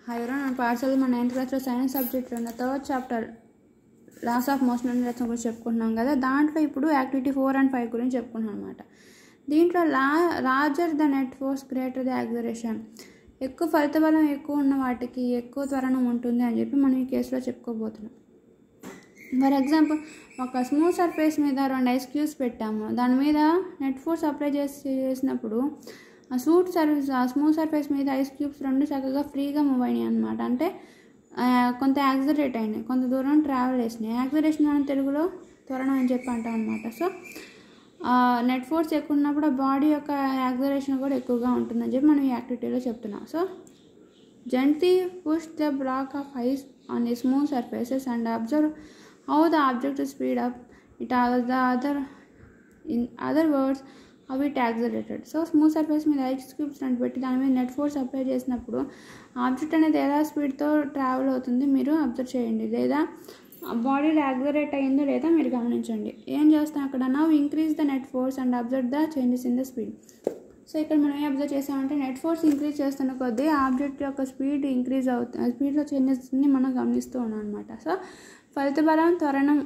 Hi everyone, on parcel my 9th class science సబ్జెక్ట్లో ఉన్న third chapter laws of motion అనే lesson గురించి చెప్పుకుంటున్నాం కదా. దాంట్లో ఇప్పుడు యాక్టివిటీ 4 and 5 గురించి చెప్పుకుంటున్నాం అనమాట. దీంట్లో larger the net force greater the acceleration, ఎక్కువ ఫలిత బలం ఎక్కువ ఉన్న వాటికి ఎక్కువ త్వరణం ఉంటుంది అని చెప్పి మనం ఈ కేసులో చెప్పుకోబోతున్నాం. ఫర్ ఎగ్జాంపుల్, ఒక స్మూత్ సర్ఫేస్ మీద 2 ఐస్ క్యూబ్స్ పెట్టాము. దాని మీద నెట్ ఫోర్స్ అప్లై చేసినప్పుడు ఆ స్మూత్ సర్ఫేస్ మీద ఐస్ క్యూబ్స్ 2 చక్కగా ఫ్రీగా మూవ్ అయినాయి అనమాట. అంటే కొంత యాక్సిలరేట్ అయినాయి, కొంత దూరం ట్రావెల్ చేసినాయి. యాక్సిలరేషన్ మనం తెలుగులో త్వరణం అని చెప్పి అంటాం అనమాట. సో నెట్ ఫోర్స్ ఎక్కువ ఉన్నప్పుడు బాడీ యొక్క యాక్సిలరేషన్ కూడా ఎక్కువగా ఉంటుందని చెప్పి మనం ఈ యాక్టివిటీలో చెప్తున్నాం. So gently push the block of ice on the smooth surfaces and observe how the object is speed up. In other words, how it accelerated. So smooth surface మీద ఐస్ క్యూబ్స్ రెండు పెట్టి దాని మీద నెట్ ఫోర్స్ అప్లై చేసినప్పుడు object అనేది ఎలా స్పీడ్తో travel అవుతుంది మీరు అబ్జర్వ్ చేయండి, లేదా బాడీలో యాక్సిలరేట్ అయ్యిందో లేదా మీరు గమనించండి. ఏం చేస్తాం అక్కడ, now increase the net force and observe the changes in the speed. So ఇక్కడ మనం ఏం అబ్జర్వ్ చేసామంటే నెట్ ఫోర్స్ ఇంక్రీజ్ చేస్తున్న కొద్దీ ఆబ్జెక్ట్ యొక్క స్పీడ్ ఇంక్రీజ్ అవుతుంది, స్పీడ్లో చేంజెస్ని మనం గమనిస్తూ ఉన్నాం అనమాట. సో ఫలిత బలం త్వరణం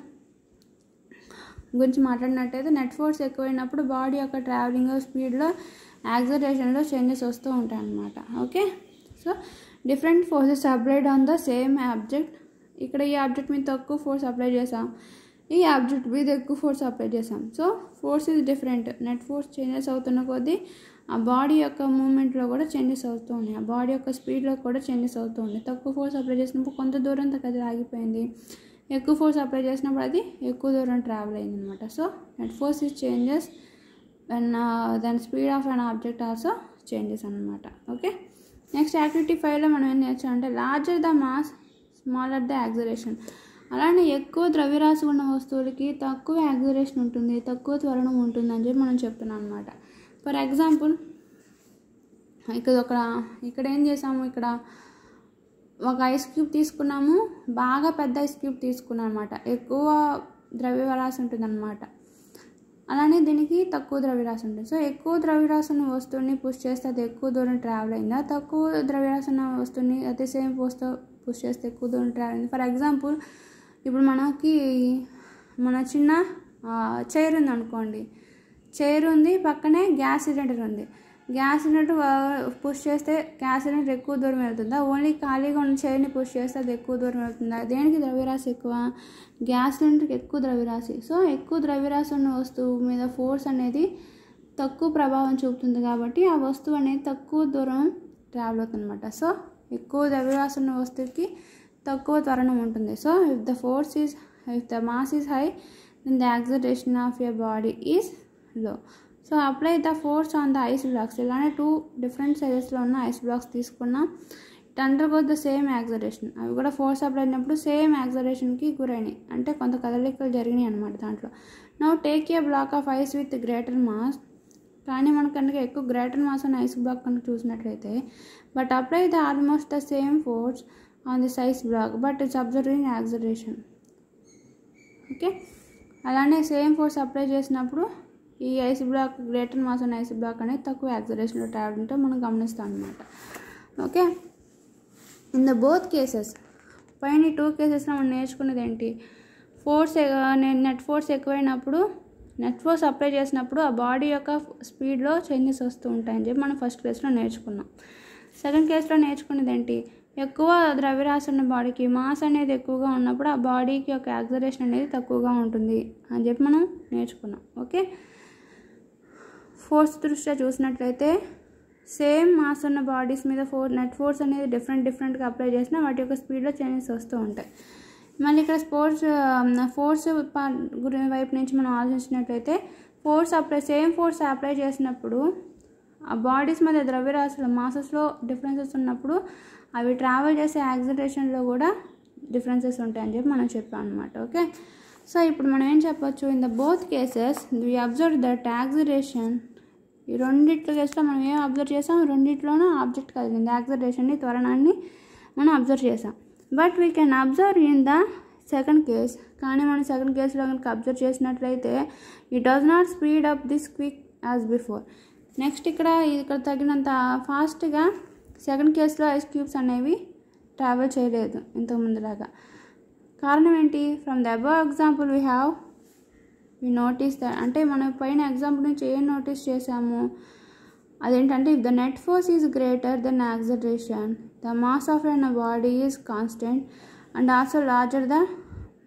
గురించి మాట్లాడినట్టయితే నెట్ ఫోర్స్ ఎక్కువైనప్పుడు బాడీ యొక్క ట్రావెలింగ్ స్పీడ్లో యాక్సిలరేషన్లో చేంజెస్ వస్తూ ఉంటాయి అన్నమాట. Okay, so different forces applied on the same object. ఇక్కడ ఈ ఆబ్జెక్ట్ మీద తక్కువ ఫోర్స్ అప్లై చేసాం, ఈ ఆబ్జెక్ట్ మీద ఎక్కువ ఫోర్స్ అప్లై చేసాం. So force is different. Net force changes అవుతున్న కొద్దీ ఆ బాడీ యొక్క మూమెంట్లో కూడా చేంజెస్ అవుతూ ఉన్నాయి, ఆ బాడీ యొక్క స్పీడ్లో కూడా చేంజెస్ అవుతూ ఉన్నాయి. తక్కువ ఫోర్స్ అప్లై చేసినప్పుడు కొంత దూరం అది ఆగిపోయింది, ఎక్కువ ఫోర్స్ అప్లై చేసినప్పుడు అది ఎక్కువ దూరం ట్రావెల్ అయింది అనమాట. So net force is changes when then speed of an object also changes అనమాట. ఓకే, నెక్స్ట్ యాక్టివిటీ 5లో మనం ఏం నేర్చామంటే larger the mass smaller the acceleration. అలానే ఎక్కువ ద్రవ్యరాశి ఉన్న వస్తువులకి తక్కువ యాక్సిలరేషన్ ఉంటుంది, తక్కువ త్వరణం ఉంటుంది అని చెప్పి మనం చెప్తున్నాం అనమాట. ఫర్ ఎగ్జాంపుల్, ఇక్కడ ఏం చేసాము, ఇక్కడ ఒక ఐస్ క్యూబ్ తీసుకున్నాము, బాగా పెద్ద ఐస్ క్యూబ్ తీసుకున్నాం అనమాట. ఎక్కువ ద్రవ్యరాశి ఉంటుంది అనమాట. అలానే దీనికి తక్కువ ద్రవ్యరాశి ఉంటుంది. సో ఎక్కువ ద్రవ్యరాశి ఉన్న వస్తువుని పుష్ చేస్తే అది ఎక్కువ దూరం ట్రావెల్ అయిందా, తక్కువ ద్రవ్యరాశి ఉన్న వస్తువుని అదే సేమ్ ఫోర్స్తో పుష్ చేస్తే ఎక్కువ దూరం ట్రావెల్ అయింది. ఫర్ ఎగ్జాంపుల్, ఇప్పుడు మన చిన్న చైర్ ఉంది అనుకోండి, చైర్ ఉంది, పక్కనే గ్యాస్ సిలిండర్ ఉంది. గ్యాస్ సిలిండర్ పుష్ చేస్తే గ్యాస్ సిలిండర్ ఎక్కువ దూరం వెళ్తుందా, ఓన్లీ ఖాళీగా ఉన్న చైర్ని పుష్ చేస్తే అది ఎక్కువ దూరం వెళ్తుందా? దేనికి ద్రవ్యరాశి ఎక్కువ? గ్యాస్ సిలిండర్కి ఎక్కువ ద్రవ్యరాశి. సో ఎక్కువ ద్రవ్యరాశి ఉన్న వస్తువు మీద ఫోర్స్ అనేది తక్కువ ప్రభావం చూపుతుంది కాబట్టి ఆ వస్తువు అనేది తక్కువ దూరం ట్రావెల్ అవుతుంది అనమాట. సో ఎక్కువ ద్రవ్యరాశి ఉన్న వస్తువుకి తక్కువ త్వరణం ఉంటుంది. So if the mass is high then the acceleration of your body is low. So apply the force on the ice blocks. ఇలానే 2 డిఫరెంట్ సైజెస్లో ఉన్న ఐస్ బ్లాక్స్ తీసుకున్నాం. It undergoes the same acceleration. అవి కూడా ఫోర్స్ అప్లై అయినప్పుడు same యాక్సిలరేషన్కి గురైనాయి, అంటే కొంత కదలికలు జరిగినాయి అనమాట దాంట్లో. Now take a block of ice with greater mass. కానీ మన కనుక ఎక్కువ గ్రేటర్ మాస్ అనే ఐస్ బ్లాక్ కనుక చూసినట్లయితే, but apply the almost the same force on this ice block but it's observing acceleration. Okay, అలానే సేమ్ ఫోర్స్ అప్లై చేసినప్పుడు ఈ ఐస్ బ్లాక్ గ్రేటర్ మాస్ అనే ఐస్ బ్లాక్ అనేది తక్కువ యాక్సిలరేషన్లో ట్రావెల్ ఉంటే మనం గమనిస్తాం అనమాట. Okay, in the both cases, పైన 2 కేసెస్లో మనం నేర్చుకునేది ఏంటి, నెట్ ఫోర్స్ ఎక్కువైనప్పుడు నెట్ ఫోర్స్ అప్లై చేసినప్పుడు ఆ బాడీ యొక్క స్పీడ్లో చేంజెస్ వస్తూ ఉంటాయని చెప్పి మనం ఫస్ట్ కేసులో నేర్చుకున్నాం. సెకండ్ కేసులో నేర్చుకునేది ఏంటి, ఎక్కువ ద్రవ్యరాశి ఉన్న బాడీకి మాస్ అనేది ఎక్కువగా ఉన్నప్పుడు ఆ బాడీకి యొక్క యాక్సిలరేషన్ అనేది తక్కువగా ఉంటుంది అని చెప్పి మనం నేర్చుకున్నాం. ఓకే, ఫోర్స్ దృష్ట్యా చూసినట్లయితే సేమ్ మాస్ ఉన్న బాడీస్ మీద నెట్ ఫోర్స్ అనేది డిఫరెంట్గా అప్లై చేసినా వాటి యొక్క స్పీడ్లో చేంజెస్ వస్తూ ఉంటాయి. మళ్ళీ ఇక్కడ ఫోర్స్ వైపు నుంచి మనం ఆలోచించినట్లయితే సేమ్ ఫోర్స్ అప్లై చేసినప్పుడు ఆ బాడీస్ మీద ద్రవ్యరాశుల మాసెస్లో డిఫరెన్సెస్ ఉన్నప్పుడు అవి ట్రావెల్ చేసే యాక్సిలరేషన్లో కూడా డిఫరెన్సెస్ ఉంటాయని చెప్పి మనం చెప్పాం అనమాట. ఓకే, సో ఇప్పుడు మనం ఏం చెప్పొచ్చు, in the both cases we observe that acceleration. ఈ 2 కేసులో మనం ఏం అబ్జర్వ్ చేసాం, 2లోనూ ఆబ్జెక్ట్ కదిలింది, యాక్సిలరేషన్ని త్వరణాన్ని మనం అబ్జర్వ్ చేసాం. But we can observe in the second case. కానీ మనం సెకండ్ కేసులో కనుక అబ్జర్వ్ చేసినట్లయితే it does not speed up this quick as before. Next ఇక్కడ తగినంత ఫాస్ట్గా సెకండ్ కేసులో ఐస్ క్యూబ్స్ అనేవి ట్రావెల్ చేయలేదు ఇంతకుముందులాగా. కారణం ఏంటి? From the above example we notice that, అంటే మనం పైన ఎగ్జాంపుల్ నుంచి ఏం నోటీస్ చేసాము అదేంటంటే, if the net force is greater then acceleration the mass of an body is constant and also larger the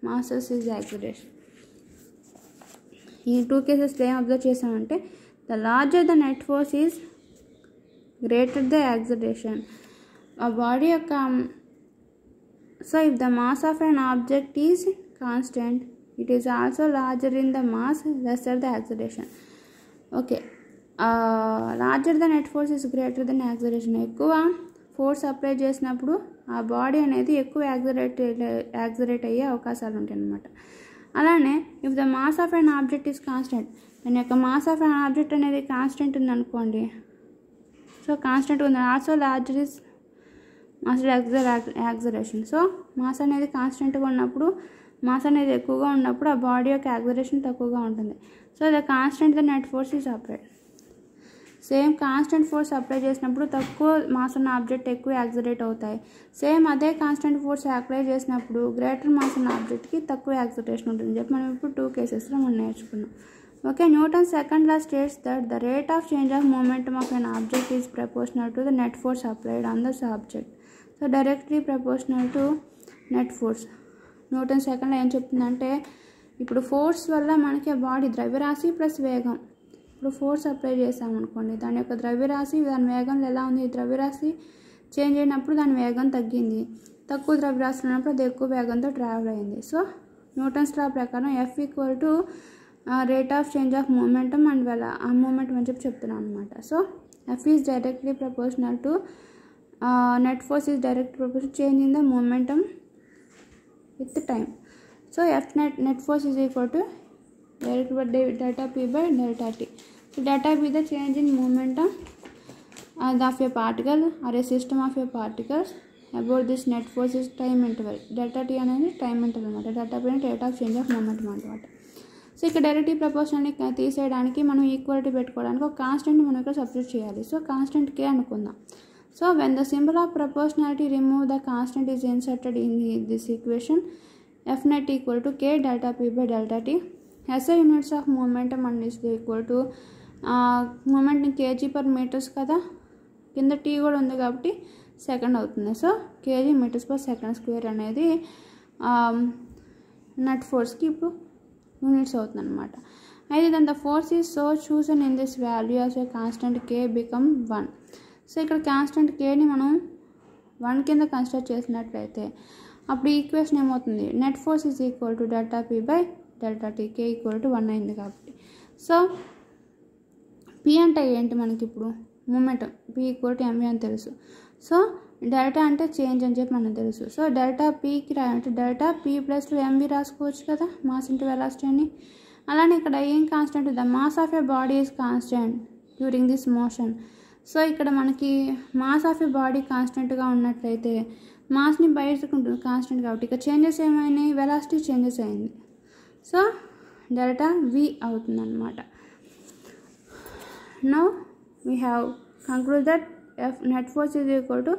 masses is acceleration. ఈ 2 కేసెస్లో ఏం అబ్జర్వ్ చేసామంటే, the larger the net force is greater the acceleration. ఆ body యొక్క so if the mass of an object is constant it is also larger in the mass, lesser the acceleration. Okay, larger the net force is greater than acceleration. ఎక్కువ force apply చేసినప్పుడు ఆ body అనేది ఎక్కువ accelerate అయ్యే అవకాశాలు ఉంటాయి అన్నమాట. అలానే if the mass of an object is constant, దాని యొక్క మాస్ ఆఫ్ అన్ ఆబ్జెక్ట్ అనేది కాన్స్టెంట్ ఉందనుకోండి, సో కాన్స్టెంట్ ఉంది, also larger is mass acceleration. So mass అనేది కాన్స్టెంట్గా ఉన్నప్పుడు, మాస్ అనేది ఎక్కువగా ఉన్నప్పుడు ఆ బాడీ యొక్క యాక్సలరేషన్ తక్కువగా ఉంటుంది. So the constant the net force is applied. Same constant force apply చేసినప్పుడు తక్కువ మాస్ ఉన్న ఆబ్జెక్ట్ ఎక్కువ యాక్సలరేట్ అవుతాయి. సేమ్ అదే కాన్స్టెంట్ ఫోర్స్ అప్లై చేసినప్పుడు గ్రేటర్ మాస్ ఉన్న ఆబ్జెక్ట్కి తక్కువ యాక్సలరేషన్ ఉంటుంది చెప్పి మనం ఇప్పుడు 2 కేసెస్లో మనం నేర్చుకున్నాం. Okay, Newton second law states that the rate of change of momentum of an object is proportional to the net force applied on the subject. So directly proportional to net force. Newton సెకండ్లో ఏం చెప్తుందంటే, ఇప్పుడు force వల్ల మనకి ఆ body ద్రవ్యరాశి plus వేగం, ఇప్పుడు ఫోర్స్ అప్లై చేసామనుకోండి, దాని యొక్క ద్రవ్యరాశి దాని వేగంలో ఎలా ఉంది, ద్రవ్యరాశి చేంజ్ అయినప్పుడు దాని వేగం తగ్గింది, తక్కువ ద్రవ్యరాశి ఉన్నప్పుడు అది ఎక్కువ వేగంతో ట్రావెల్ అయింది. సో న్యూటన్స్ లా ప్రకారం F equal to rate of change of momentum and ఆ మూమెంటమ్ అని చెప్పి చెప్తున్నాం అనమాట. So F is directly proportional to net force is direct proportional change in the momentum with the time. So F net force is equal to direct by delta P by delta T. So delta P the change in momentum of a particle or a system of a particles about this net force is time interval. Delta T అనేది time interval అనమాట. Delta P అంటే rate of change of momentum అనమాట. So ఇక్కడ directly ప్రపోర్షనల్ని తీసేయడానికి మనం equality పెట్టుకోవడానికి ఒక constant మనం ఇక్కడ సబ్స్టిట్యూట్ చేయాలి. సో కాన్స్టెంట్ K అనుకుందాం. So when the symbol of proportionality remove the constant is inserted in this equation, F net equal to K delta P by delta T. SI units of momentum and is equal to moment in kg per meters కదా, కింద T కూడా ఉంది కాబట్టి second అవుతుంది. So kg meters per second square అనేది net ఫోర్స్కి ఇప్పుడు units అవుతుంది అనమాట. అయితే then the force is so chosen in this value as a constant K become 1. So ఇక్కడ కాన్స్టెంట్ కేని మనం 1 కింద కన్సిడర్ చేసినట్లయితే అప్పుడు ఈక్వేషన్ ఏమవుతుంది, net force is equal to delta P by delta T, K equal to 1 అయింది కాబట్టి. So P అంటే ఏంటి మనకి ఇప్పుడు momentum, P equal to MV అని తెలుసు. సో డెల్టా అంటే చేంజ్ అని చెప్పి మనకు తెలుసు. సో డెల్టా పీకి రాయాలంటే డెల్టా పీ ప్లస్ ఎంవీ రాసుకోవచ్చు కదా, మాస్ ఇంటూ వెలాసిటీ అని. అలానే ఇక్కడ ఏం constant, the mass of a body is constant during this motion. So ఇక్కడ మనకి మాస్ ఆఫ్ ఎ బాడీ కాన్స్టెంట్గా ఉన్నట్లయితే మాస్ని బయటకు ఉంటుంది కాన్స్టెంట్ కాబట్టి, ఇక్కడ చేంజెస్ ఏమైనాయి, వెలాసిటీ చేంజెస్ అయింది. సో డెల్టా వి అవుతుంది అనమాట. Now we have conclude that F net force is equal to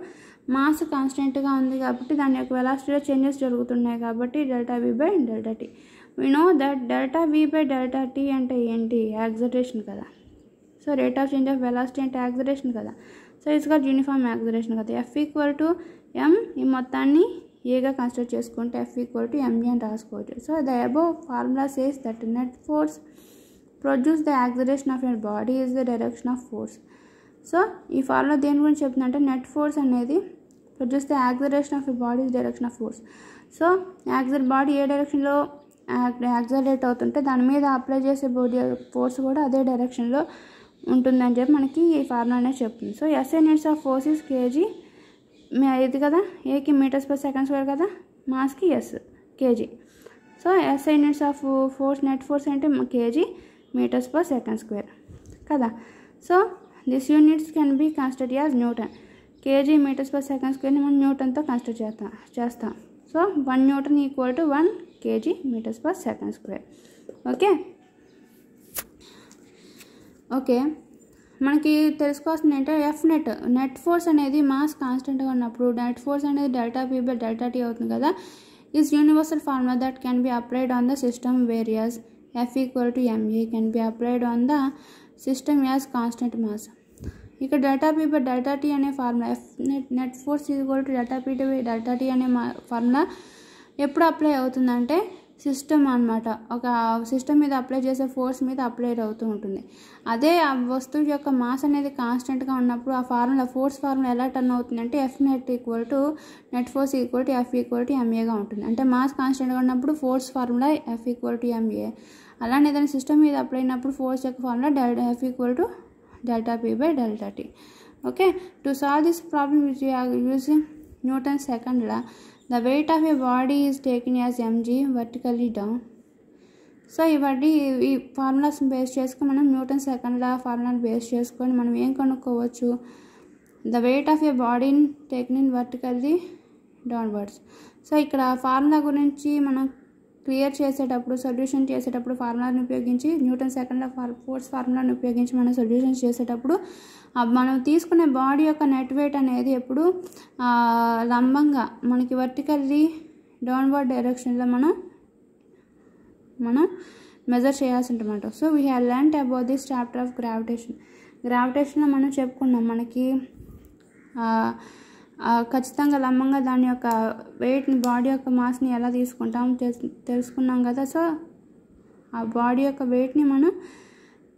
mass కాన్స్టెంట్గా ఉంది కాబట్టి దాని యొక్క వెలాసిటీలో చేంజెస్ జరుగుతున్నాయి కాబట్టి delta V by delta T. We know that delta V by delta T అంటే ఏంటి, యాక్సలరేషన్ కదా. So rate of change of velocity అంటే యాక్సలరేషన్ కదా. So it's got uniform acceleration కదా. F ఈక్వల్ టు ఎం, ఈ మొత్తాన్ని ఏగా కన్సిడర్ చేసుకుంటే F ఈక్వల్ టు ఎంఈ అని రాసుకోవచ్చు. So the above formula says that net force produce the acceleration of your body is the direction of force. So ఈ formula దేని గురించి చెప్తుందంటే నెట్ ఫోర్స్ అనేది produce the acceleration of your body is direction of force. So body ఏ డైరెక్షన్లో accelerate అవుతుంటే దాని మీద అప్లై చేసే బాడీ ఫోర్స్ కూడా అదే డైరెక్షన్లో ఉంటుందని చెప్పి మనకి ఈ ఫార్ములా అనేది చెప్తుంది. So SI units of force is kg, ఇది కదా, ఏకి మీటర్స్ పర్ సెకండ్ స్క్వేర్ కదా, మాస్కి is kg. So SI units of force net force అంటే kg meters per second square కదా. So this units can be considered as newton. Kg meters per second స్క్వేర్ని మనం న్యూటన్తో కన్సిడర్ చేస్తాం. So 1 newton equal to 1 kg meters per second square. Okay మనకి తెలుసుకోవాల్సింది ఏంటంటే F net force అనేది mass కాన్స్టెంట్గా ఉన్నప్పుడు నెట్ ఫోర్స్ అనేది delta P by delta t అవుతుంది కదా. Is universal formula that can be applied on the system various F equal to MA can be applied on the system as constant mass. ఇక్కడ delta P by delta t అనే formula F net force equal to delta P by delta t అనే formula ఎప్పుడు apply అవుతుందంటే system అనమాట, ఒక system మీద apply చేసే force మీద అప్లై అవుతూ ఉంటుంది. అదే ఆ వస్తువు యొక్క మాస్ అనేది కాన్స్టెంట్గా ఉన్నప్పుడు ఆ ఫార్ములా ఫోర్స్ ఫార్ములా ఎలా టర్న్ అవుతుందంటే F net equal to net force equal to F equal to ఎంఏగా ఉంటుంది. అంటే మాస్ కాన్స్టెంట్గా ఉన్నప్పుడు force formula F equal to MA. అలానే ఏదైనా సిస్టమ్ మీద అప్లై అయినప్పుడు ఫోర్స్ యొక్క formula F equal to delta p by delta t. Okay, to solve this problem we are using Newton's second law. The weight of a body is taken as mg vertically down. So ఇవన్నీ ఈ formulas base చేసుకొని మనం Newton second లా ఫార్ములాని base చేసుకొని మనం ఏం కనుక్కోవచ్చు, the weight of ఏ బాడీని taken in vertically downwards. So ఇక్కడ ఫార్ములా గురించి మనం క్లియర్ చేసేటప్పుడు సొల్యూషన్ చేసేటప్పుడు ఫార్ములాని ఉపయోగించి న్యూటన్ సెకండ్ లా ఫోర్స్ ఫార్ములాని ఉపయోగించి మనం సొల్యూషన్స్ చేసేటప్పుడు మనం తీసుకునే బాడీ యొక్క నెట్ వెయిట్ అనేది ఎప్పుడు లంబంగా మనకి వర్టికల్లీ డౌన్వర్డ్ డైరెక్షన్లో మనం మెజర్ చేయాల్సి ఉంటుందన్నమాట. So we have learned about this chapter of గ్రావిటేషన్లో మనం చెప్పుకున్నాం మనకి ఖచ్చితంగా లంబంగా దాని యొక్క వెయిట్ని బాడీ యొక్క మాస్ని ఎలా తీసుకుంటాం తెలుసుకున్నాం కదా. సో ఆ బాడీ యొక్క వెయిట్ని మనం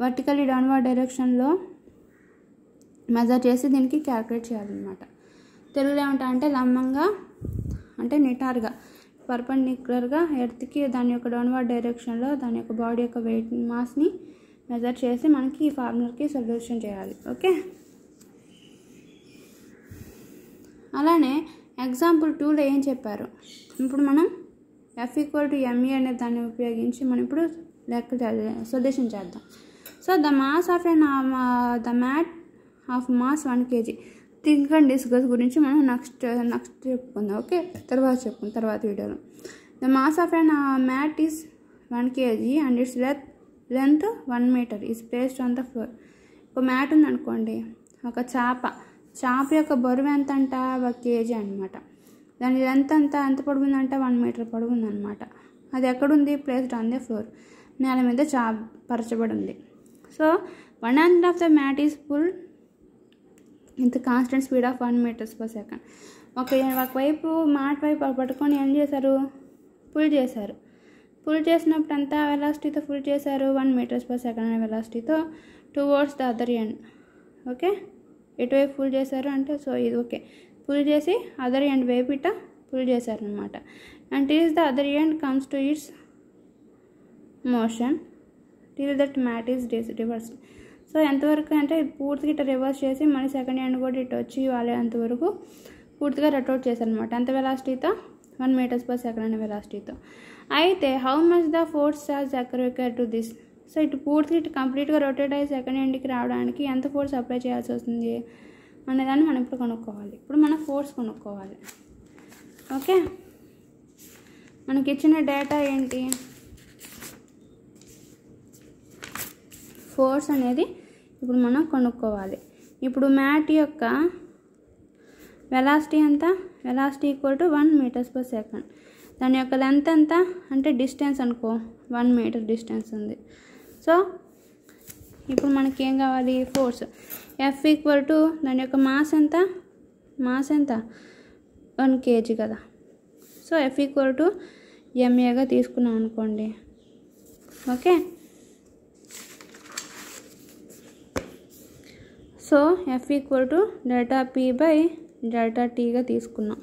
వర్టికల్లీ డౌన్వర్డ్ డైరెక్షన్లో మెజర్ చేసి దీనికి క్యాల్కులేట్ చేయాలన్నమాట. తెలుగులో ఏమంటా అంటే లంబంగా అంటే నిటారుగా పర్పెండిక్యులర్గా ఎర్త్కి దాని యొక్క డౌన్వర్డ్ డైరెక్షన్లో దాని యొక్క బాడీ యొక్క వెయిట్ మాస్ని మెజర్ చేసి మనకి ఈ ఫార్ములాకి సొల్యూషన్ చేయాలి. ఓకే, అలానే ఎగ్జాంపుల్ 2లో ఏం చెప్పారు, ఇప్పుడు మనం ఎఫ్ ఈక్వల్ టు ఎంఏ అనే దాన్ని ఉపయోగించి మనం ఇప్పుడు సొల్యూషన్ చేద్దాం. So the mass of the mat of mass 1 kg think and discuss గురించి మనం నెక్స్ట్ చెప్పుకుందాం. ఓకే, తర్వాత వీడియోలో. The mass of an mat is 1 kg and it's length 1 meter is placed on the floor. ఒక mat ఉందనుకోండి, ఒక చాప యొక్క బరువు ఎంత అంట 1 kg అనమాట. దాని లెంత్ అంతా ఎంత పొడుగుందంట 1 meter పొడుగుందనమాట. అది ఎక్కడుంది, ప్లేస్డ్ ఆన్ ద ఫ్లోర్, నేల మీద పరచబడి ఉంది. So 1 end of the mat is pulled with constant speed of 1 meters per second. ఒకవైపు మ్యాట్ వైపు పట్టుకొని ఏం చేశారు, పుల్ చేసినప్పుడు అంతా వెలాసిటీతో పుల్ చేశారు 1 meters per second అనే వెలాసిటీతో towards the other end. Okay, ఎటువైపు పుల్ చేశారు అంటే సో ఇది ఓకే, పుల్ చేసి అదర్ ఎండ్ వైపు ఇట్లా పుల్ చేశారు అనమాట. And till the other end comes to its motion till that mat is reverse. So ఎంతవరకు అంటే పూర్తిగా ఇట్లా రివర్స్ చేసి మళ్ళీ సెకండ్ హ్యాండ్ కూడా ఇటు వచ్చి వాళ్ళే అంతవరకు పూర్తిగా రొటేట్ చేశారు అనమాట. అంత వెలాసిటీతో 1 meters per second అనే వెలాసిటీతో. అయితే how much the force charge acquire to this. So ఇటు పూర్తిగా ఇటు కంప్లీట్గా రొటేట్ అయ్యి సెకండ్ హ్యాండ్కి రావడానికి ఎంత ఫోర్స్ అప్లై చేయాల్సి వస్తుంది అనేదాన్ని మనం ఇప్పుడు కనుక్కోవాలి. ఇప్పుడు మనం ఫోర్స్ కనుక్కోవాలి. ఓకే, మనకి ఇచ్చిన డేటా ఏంటి, ఫోర్స్ అనేది ఇప్పుడు మనం కనుక్కోవాలి. ఇప్పుడు మ్యాట్ యొక్క వెలాసిటీ ఎంత, velocity equal to 1 meters per second. దాని యొక్క లెంత్ ఎంత అంటే డిస్టెన్స్ అనుకో 1 meter డిస్టెన్స్ ఉంది. సో ఇప్పుడు మనకి ఏం కావాలి, ఫోర్స్. ఎఫ్ ఈక్వల్ టు దాని యొక్క మాస్ ఎంత 1 kg కదా. సో ఎఫ్ ఈక్వల్ టు ఎంఏగా తీసుకున్నాం అనుకోండి. Okay, so F equal to delta P by delta టీగా తీసుకున్నాం.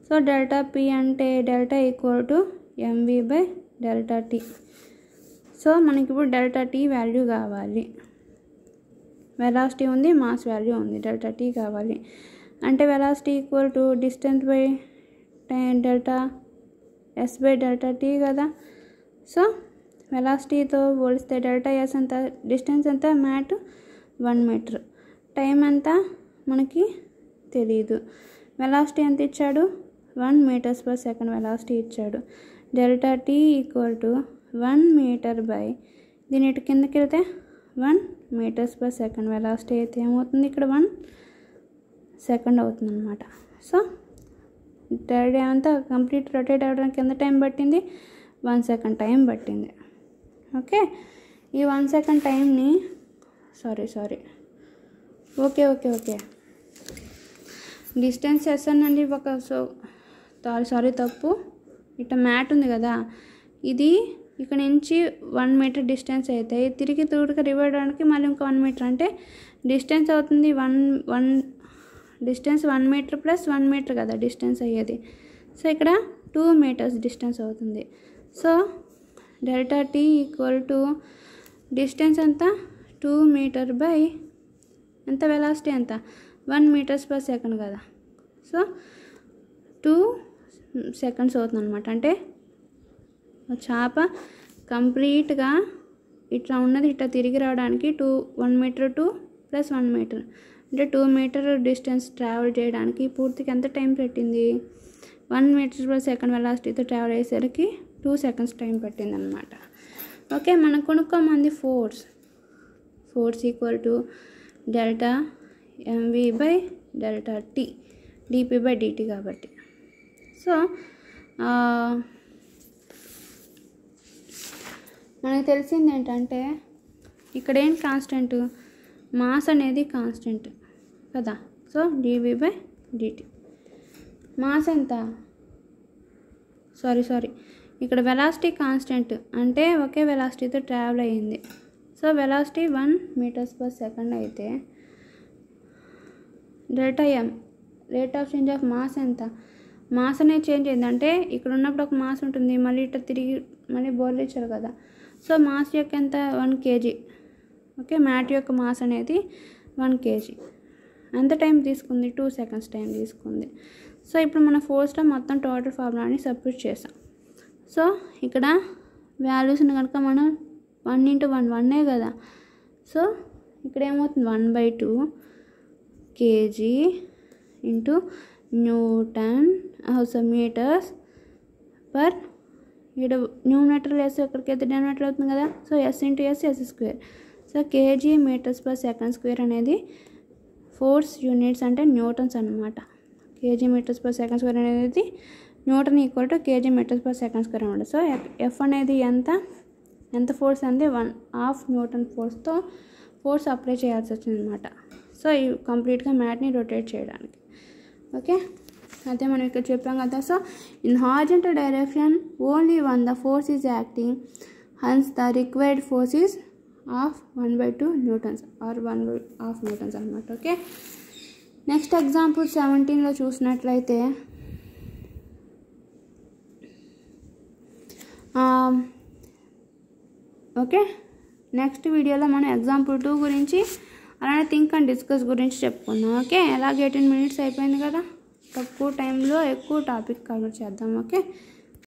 సో డెల్టా పీ అంటే delta equal to MV by delta T. So మనకి ఇప్పుడు డెల్టా టీ వాల్యూ కావాలి, వెలాసిటీ ఉంది, మాస్ వాల్యూ ఉంది, డెల్టా టీ కావాలి. అంటే velocity equal to distance by delta S by delta T కదా. సో వెలాసిటీతో పోలిస్తే డెల్టా ఎస్ ఎంత, డిస్టెన్స్ ఎంత, మ్యాట్ 1 meter, టైం ఎంత మనకి తెలీదు, వెలాసిటీ ఎంత ఇచ్చాడు 1 meters per second వెలాసిటీ ఇచ్చాడు. Delta T equal to 1 meter by దీని ఇటు కిందకి వెళ్తే 1 meters per second. వెలాసిటీ అయితే ఏమవుతుంది ఇక్కడ 1 సెకండ్ అవుతుంది అనమాట. సో రేడియో అంతా కంప్లీట్ రొటేట్ అవ్వడానికి ఎంత టైం పట్టింది? 1 సెకండ్ టైం పట్టింది. ఓకే, ఈ 1 సెకండ్ టైంని ఓకే డిస్టెన్స్ చేస్తానండి. సారీ తప్పు. ఇట్లా మ్యాట్ ఉంది కదా, ఇది ఇక్కడ నుంచి 1 మీటర్ డిస్టెన్స్ అయితే తిరిగి తూడుగా రివర్డానికి మళ్ళీ ఇంకా 1 మీటర్ అంటే డిస్టెన్స్ అవుతుంది 1 డిస్టెన్స్ 1 మీటర్ ప్లస్ 1 మీటర్ కదా డిస్టెన్స్ అయ్యేది. సో ఇక్కడ 2 మీటర్స్ డిస్టెన్స్ అవుతుంది. So delta T equal to distance ఎంత 2 మీటర్ బై ఎంత వెలాసిటీ ఎంత 1 మీటర్స్ పర్ సెకండ్ కదా. సో 2 సెకండ్స్ అవుతుంది అనమాట. అంటే చేప కంప్లీట్గా ఇట్లా ఉన్నది ఇట్లా తిరిగి రావడానికి 1 మీటర్ 2 ప్లస్ 1 మీటర్ అంటే 2 మీటర్ డిస్టెన్స్ ట్రావెల్ చేయడానికి పూర్తిగా ఎంత టైం పెట్టింది? 1 మీటర్ పర్ సెకండ్ వెలాసిటీతో ట్రావెల్ అయ్యేసరికి 2 సెకండ్స్ టైం పట్టింది అనమాట. ఓకే, మనం కొనుక్కోమంది force equal to delta mv by delta t dp by dt కాబట్టి. సో మనకు తెలిసింది ఏంటంటే ఇక్కడ ఏం కాన్స్టెంట్? మాస్ అనేది కాన్స్టెంట్ కదా. So dv by dt. Mass ఎంత? సారీ ఇక్కడ వెలాసిటీ కాన్స్టెంట్ అంటే ఒకే వెలాసిటీతో ట్రావెల్ అయ్యింది. So velocity 1 meters per second అయితే delta m rate of change of mass ఎంత? మాస్ అనేది చేంజ్ అయింది అంటే ఇక్కడ ఉన్నప్పుడు ఒక మాస్ ఉంటుంది, మళ్ళీ ఇట్లా తిరిగి మళ్ళీ బోర్లు ఇచ్చారు కదా. సో మాస్ యొక్క ఎంత 1 kg. ఓకే, మ్యాట్ యొక్క మాస్ అనేది 1 kg. ఎంత టైం తీసుకుంది? 2 సెకండ్స్ టైం తీసుకుంది. సో ఇప్పుడు మన ఫోర్స్లో మొత్తం టోటల్ ఫార్ములాని సబ్స్టిట్యూట్ చేసాం. సో ఇక్కడ వాల్యూస్ని కనుక మనం 1 × 1 1 కదా. సో ఇక్కడ ఏమవుతుంది 1/2 kg into newton meters per ఇక్కడ న్యూమరేటర్ లెస్ ఎక్కడికైతే డినామినేటర్ అవుతుంది కదా. So S × S square. So kg meters per second square అనేది ఫోర్స్ యూనిట్స్ అంటే న్యూటన్స్ అనమాట. Kg meters per second square అనేది newton equal to kg meters per second square అనమాట. So F అనేది ఎంత ఫోర్స్ అంది 1/2 న్యూటన్ ఫోర్స్తో ఫోర్స్ అప్లై చేయాల్సి వచ్చింది అనమాట. సో ఈ కంప్లీట్గా మ్యాట్ని రొటేట్ చేయడానికి. ఓకే, అదే మనం ఇక్కడ చెప్పాం కదా. So in horizontal direction only 1 the force is acting, hence the required force is of 1/2 newtons or 1/2 newtons అనమాట. ఓకే, నెక్స్ట్ ఎగ్జాంపుల్ 17లో చూసినట్లయితే ఓకే, నెక్స్ట్ వీడియోలో మనం ఎగ్జాంపుల్ 2 గురించి అలానే థింక్ అండ్ డిస్కస్ గురించి చెప్పుకుందాం. ఓకే, అలాగే 18 minutes అయిపోయింది కదా, తక్కువ టైంలో ఎక్కువ టాపిక్ కవర్ చేద్దాం. ఓకే.